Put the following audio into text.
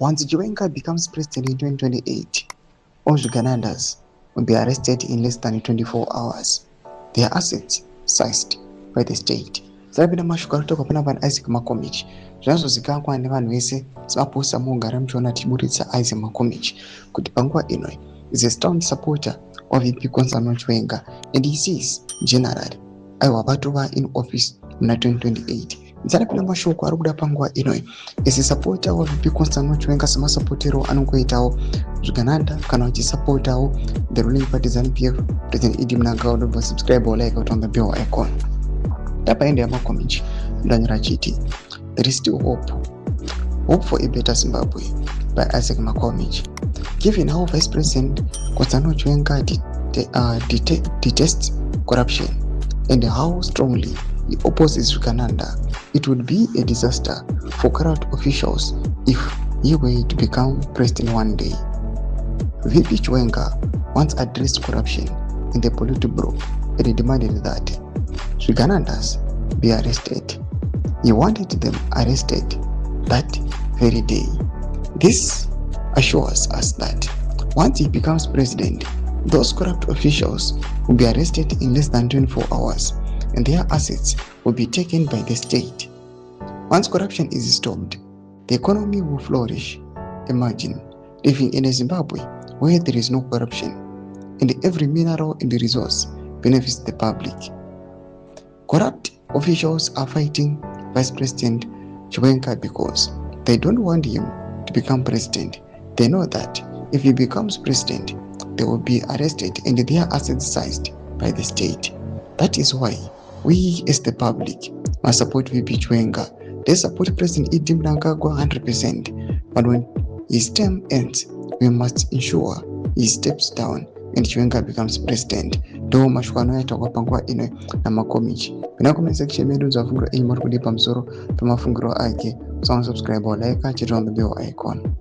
Once Chiwenga becomes president in 2028, all Zviganandas will be arrested in less than 24 hours. Their assets seized by the state. Zalabina mashukaro toka pana van Isaac Makomich. Zvinazozikangwa nevanhu vese zimaposa mugara muchiona tichiburitsa Isaac Makomich kuti panguva ino is a strong supporter of VP Konsano Chiwenga, and he says generally aiwa vatova in office muna 2028. Zalabina mashoko arikuda panguva ino is a supporter of VP Konsano Chiwenga semasapotero anongoitawo Zvigananda kana vachisupportawo the ruling party ZANU-PF President Idi Mnangagwa. Don't subscribe or like out on the bell icon. Tapaenda Makomich ndanyira chiti there is still hope for a better Zimbabwe by Isaac Makomich. Given how Vice President Konsano Chiwenga detests corruption and how strongly he opposes Zvigananda, it would be a disaster for corrupt officials if he were to become president one day. VP Chiwenga once addressed corruption in the Politburo and he demanded that Zviganandas be arrested. He wanted them arrested that very day. This assures us that once he becomes president, those corrupt officials will be arrested in less than 24 hours and their assets will be taken by the state. Once corruption is stopped, the economy will flourish. Imagine living in a Zimbabwe where there is no corruption and every mineral and resource benefits the public. Corrupt officials are fighting Vice President Chiwenga because they don't want him to become president. They know that if he becomes president, they will be arrested and their assets seized by the state. That is why we as the public must support VP Chiwenga. They support President Idi Mnangagwa 100%, but when his term ends, we must ensure he steps down and Chiwenga becomes president. Do mashukano yaita kwa panguva ino na Makomich. Pina comment section medu nzavungura enyi mari kudipa msoro pamafungiro ake. Subscribe or like, turn on the bell icon.